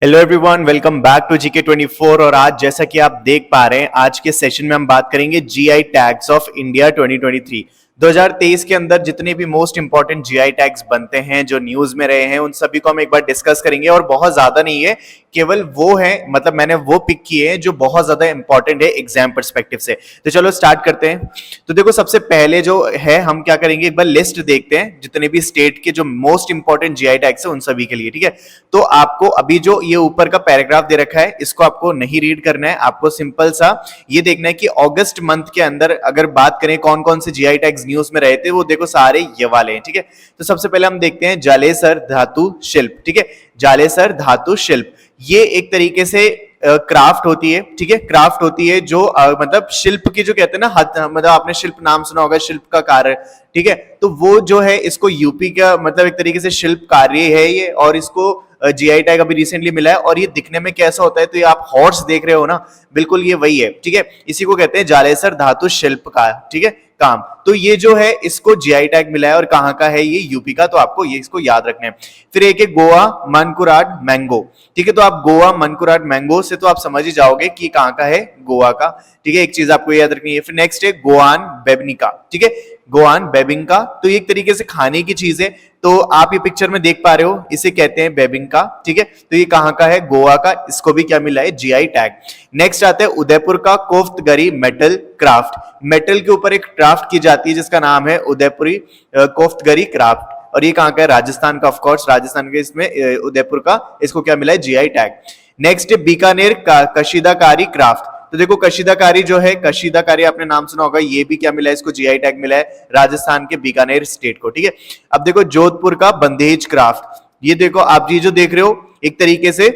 Hello everyone, welcome back to GK 24। और आज जैसा कि आप देख पा रहे हैं, आज के सेशन में हम बात करेंगे जीआई टैग्स ऑफ इंडिया 2023। 2023 के अंदर जितने भी मोस्ट इंपॉर्टेंट जीआई टैग्स बनते हैं, जो न्यूज में रहे हैं, उन सभी को हम एक बार डिस्कस करेंगे। और बहुत ज्यादा नहीं है, केवल वो है, मतलब मैंने वो पिक किए हैं जो बहुत ज्यादा इंपॉर्टेंट है एग्जाम पर्सपेक्टिव से। तो चलो स्टार्ट करते हैं। तो देखो, सबसे पहले जो है हम क्या करेंगे, एक बार लिस्ट देखते हैं जितने भी स्टेट के जो मोस्ट इंपॉर्टेंट जीआई टैग्स है उन सभी के लिए। ठीक है, तो आपको अभी जो ये ऊपर का पैराग्राफ दे रखा है, इसको आपको नहीं रीड करना है। आपको सिंपल सा ये देखना है कि अगस्त मंथ के अंदर अगर बात करें कौन कौन से जीआई टैग्स न्यूज में रहे थे, वो देखो सारे ये वाले हैं। ठीक है, तो सबसे पहले हम देखते हैं जालेसर धातु शिल्प। ठीक है, जालेसर धातु शिल्प ये एक तरीके से क्राफ्ट होती है। ठीक है, क्राफ्ट होती है जो मतलब शिल्प की, जो कहते हैं ना, मतलब आपने शिल्प नाम सुना होगा, शिल्प का कार्य। ठीक है, तो वो जो है, इसको यूपी का मतलब एक तरीके से शिल्प कार्य है ये, और इसको जीआई टैग अभी रिसेंटली मिला है। और ये दिखने में कैसा होता है, तो ये आप हॉर्स देख रहे हो ना, बिल्कुल ये वही है। ठीक है, इसी को कहते हैं जालेसर धातु शिल्प का, ठीक है, काम। तो ये जो है, इसको जीआई टैग मिला है, और कहां का है ये, यूपी का। तो आपको ये इसको याद रखना है। फिर एक है गोवा मनकुराड मैंगो। ठीक है, तो आप गोवा मनकुराड मैंगो से तो आप समझ ही जाओगे कि कहां का है, गोवा का। ठीक है, एक चीज आपको याद रखनी है। फिर नेक्स्ट है गोआन बेबनिका। ठीक है, गोआन बेबिंका, तो ये एक तरीके से खाने की चीज है। तो आप ये पिक्चर में देख पा रहे हो, इसे कहते हैं बेबिंका। ठीक है, तो ये कहां का है, गोवा का। इसको भी क्या मिला है, जीआई टैग। नेक्स्ट आता है उदयपुर का कोफ्तगरी मेटल क्राफ्ट। मेटल के ऊपर एक क्राफ्ट की जाती है जिसका नाम है उदयपुरी कोफ्तगरी क्राफ्ट, और ये कहां का है, राजस्थान का। ऑफकोर्स राजस्थान के, इसमें उदयपुर का, इसको क्या मिला है, जीआई टैग। नेक्स्ट है बीकानेर का कशीदाकारी क्राफ्ट। तो देखो, कशीदाकारी जो है, कशीदाकारी आपने नाम सुना होगा, ये भी क्या मिला है, इसको जीआई टैग मिला है राजस्थान के बीकानेर स्टेट को। ठीक है, अब देखो जोधपुर का बंदेज क्राफ्ट। ये देखो, आप ये जो देख रहे हो, एक तरीके से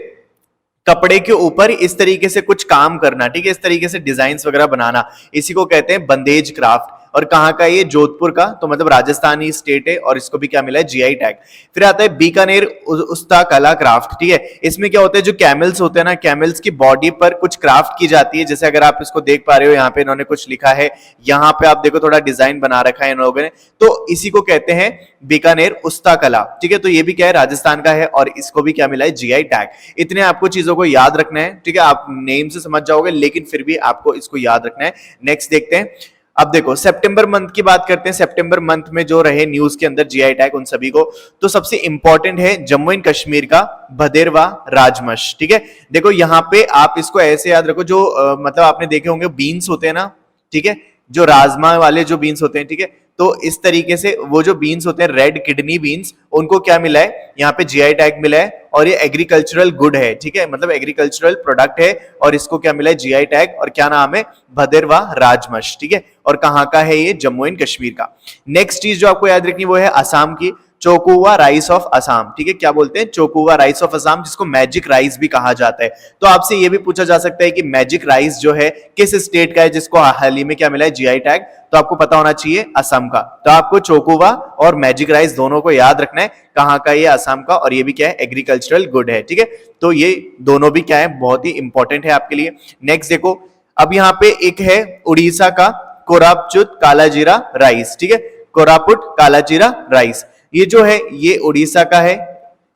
कपड़े के ऊपर इस तरीके से कुछ काम करना। ठीक है, इस तरीके से डिजाइन्स वगैरह बनाना, इसी को कहते हैं बंदेज क्राफ्ट। और कहां का ये, जोधपुर का, तो मतलब राजस्थानी स्टेट है, और इसको भी क्या मिला है, जीआई टैग। फिर आता है बीकानेर उस्ता कला क्राफ्ट। ठीक है, इसमें क्या होता है, जो कैमल्स होते हैं ना, कैमल्स की बॉडी पर कुछ क्राफ्ट की जाती है। जैसे अगर आप इसको देख पा रहे हो, यहाँ पे इन्होंने कुछ लिखा है, यहाँ पे आप देखो थोड़ा डिजाइन बना रखा है इन लोगों ने, तो इसी को कहते हैं बीकानेर उस्ता कला। ठीक है, तो ये भी क्या है, राजस्थान का है, और इसको भी क्या मिला है, जीआई टैग। इतने आपको चीजों को याद रखना है। ठीक है, आप नेम से समझ जाओगे, लेकिन फिर भी आपको इसको याद रखना है। नेक्स्ट देखते हैं। अब देखो, सितंबर मंथ की बात करते हैं। सितंबर मंथ में जो रहे न्यूज के अंदर जीआई टैग उन सभी को, तो सबसे इंपॉर्टेंट है जम्मू एंड कश्मीर का भदेरवा राजमश। ठीक है, देखो यहाँ पे आप इसको ऐसे याद रखो, जो मतलब आपने देखे होंगे बीन्स होते हैं ना, ठीक है, जो राजमा वाले जो बीन्स होते हैं। ठीक है, तो इस तरीके से वो जो बीन्स होते हैं, रेड किडनी बीन्स, उनको क्या मिला है, यहाँ पे जीआई टैग मिला है। और ये एग्रीकल्चरल गुड है। ठीक है, मतलब एग्रीकल्चरल प्रोडक्ट है, और इसको क्या मिला है, जीआई टैग। और क्या नाम है, भदेरवा राजमश। ठीक है, और कहां का है ये, जम्मू एंड कश्मीर का। नेक्स्ट चीज जो आपको याद रखनी वो है असम की, चोकुवा राइस ऑफ असम। ठीक है, क्या बोलते हैं, चोकुवा राइस ऑफ असम, जिसको मैजिक राइस भी कहा जाता है। तो आपसे ये भी पूछा जा सकता है कि मैजिक राइस जो है किस स्टेट का है, जिसको हाल ही में क्या मिला है, जीआई टैग। तो आपको पता होना चाहिए असम का। तो आपको चोकुवा और मैजिक राइस दोनों को याद रखना है, कहां का ये, असम का, और ये भी क्या है, एग्रीकल्चरल गुड है। ठीक है, तो ये दोनों भी क्या है, बहुत ही इंपॉर्टेंट है आपके लिए। नेक्स्ट देखो, अब यहाँ पे एक है उड़ीसा का कोरापुट कालाजीरा राइस। ठीक है, कोरापुट कालाजीरा राइस, ये जो है, ये उड़ीसा का है।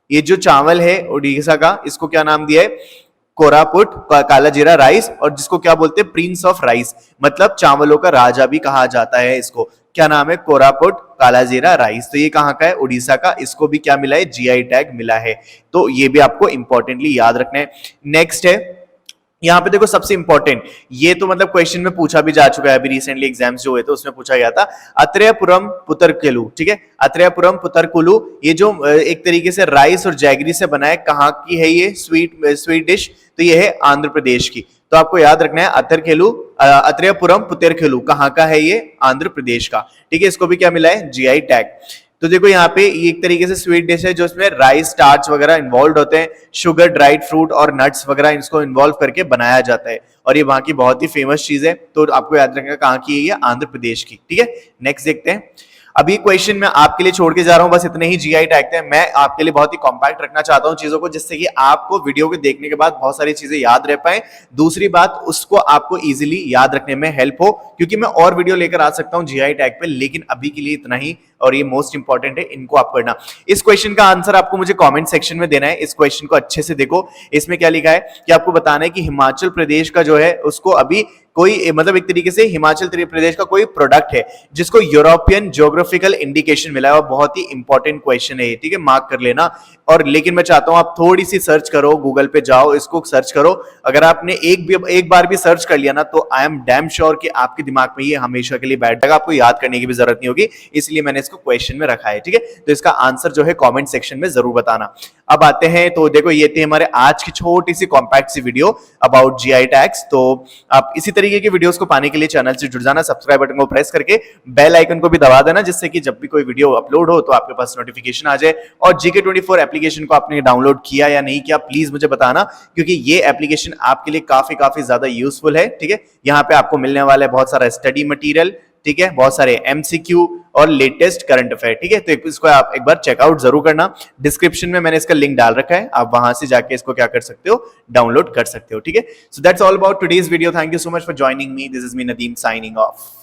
ये जो चावल है उड़ीसा का, इसको क्या नाम दिया है, कोरापुट कालाजीरा राइस, और जिसको क्या बोलते हैं, प्रिंस ऑफ राइस, मतलब चावलों का राजा भी कहा जाता है इसको। क्या नाम है, कोरापुट कालाजीरा राइस। तो ये कहां का है, उड़ीसा का। इसको भी क्या मिला है, जीआई टैग मिला है। तो ये भी आपको इंपॉर्टेंटली याद रखना है। नेक्स्ट है, यहाँ पे देखो सबसे इंपॉर्टेंट, ये तो मतलब क्वेश्चन में पूछा भी जा चुका है, अभी रिसेंटली एग्जाम्स जो हुए थे उसमें पूछा गया था, अत्रेयपुरम पुतरकुलु। ठीक है, अत्रेयपुरम पुतरकुलु, ये जो एक तरीके से राइस और जैगरी से बना है, कहाँ की है ये, स्वीट डिश, तो ये है आंध्र प्रदेश की। तो आपको याद रखना है, अत्रेयपुरम पुतरकुलु कहाँ का है, ये आंध्र प्रदेश का। ठीक है, इसको भी क्या मिला है, जीआई टैग। तो देखो यहाँ पे ये एक तरीके से स्वीट डिश है, जो इसमें राइस स्टार्च वगैरह इन्वॉल्व होते हैं, शुगर, ड्राइड फ्रूट और नट्स वगैरह, इसको इन्वॉल्व करके बनाया जाता है, और ये वहां की बहुत ही फेमस चीज है। तो आपको याद रखना कहाँ की है, ये आंध्र प्रदेश की। ठीक है, नेक्स्ट देखते हैं। अभी क्वेश्चन मैं आपके लिए छोड़ के जा रहा हूं, बस इतने ही जीआई टैग थे। मैं आपके लिए बहुत ही कॉम्पैक्ट रखना चाहता हूं चीजों को, जिससे कि आपको वीडियो को देखने के बाद बहुत सारी चीजें याद रह पाए। दूसरी बात, उसको आपको इजीली याद रखने में हेल्प हो, क्योंकि मैं और वीडियो लेकर आ सकता हूं जीआई टैग पे, लेकिन अभी के लिए इतना ही। और ये मोस्ट इंपॉर्टेंट है, इनको आप करना। इस क्वेश्चन का आंसर आपको मुझे कमेंट सेक्शन में देना है। इस क्वेश्चन को अच्छे से देखो, इसमें क्या लिखा है कि आपको बताना है कि हिमाचल प्रदेश का जो है उसको अभी कोई मतलब एक तरीके से हिमाचल प्रदेश का कोई प्रोडक्ट है जिसको यूरोपियन ज्योग्राफिकल इंडिकेशन मिला है, और बहुत ही इंपॉर्टेंट क्वेश्चन है, ठीक है, मार्क कर लेना। और लेकिन मैं चाहता हूं आप थोड़ी सी सर्च करो, गूगल पे जाओ, इसको सर्च करो। अगर आपने एक बार भी सर्च कर लिया ना तो आई एम डैम श्योर कि आपके दिमाग में ये हमेशा के लिए बैठ जाएगा, आपको याद करने की भी जरूरत नहीं होगी। इसलिए मैंने इसको क्वेश्चन में रखा है, ठीक है। तो इसका आंसर जो है कॉमेंट सेक्शन में जरूर बताना। अब आते हैं, तो देखो ये थी हमारे आज की छोटी सी कॉम्पैक्ट सी वीडियो अबाउट जीआई टैग्स। तो आप इसी तरीके की वीडियोस को पाने के लिए चैनल से जुड़ जाना, सब्सक्राइब बटन को प्रेस करके बेल आइकन को भी दबा देना, जिससे कि जब भी कोई वीडियो अपलोड हो तो आपके पास नोटिफिकेशन आ जाए। और GK24 एप्लीकेशन को आपने डाउनलोड किया या नहीं किया प्लीज मुझे बताना, क्योंकि ये एप्लीकेशन आपके लिए काफी ज्यादा यूजफुल है, ठीक है। यहाँ पे आपको मिलने वाला है बहुत सारा स्टडी मटेरियल, ठीक है, बहुत सारे MCQ और लेटेस्ट करंट अफेयर, ठीक है। तो इसको आप एक बार चेकआउट जरूर करना। डिस्क्रिप्शन में मैंने इसका लिंक डाल रखा है, आप वहां से जाके इसको क्या कर सकते हो, डाउनलोड कर सकते हो, ठीक है। So that's all about today's video. Thank you so much for joining me. This is me Nadeem signing off.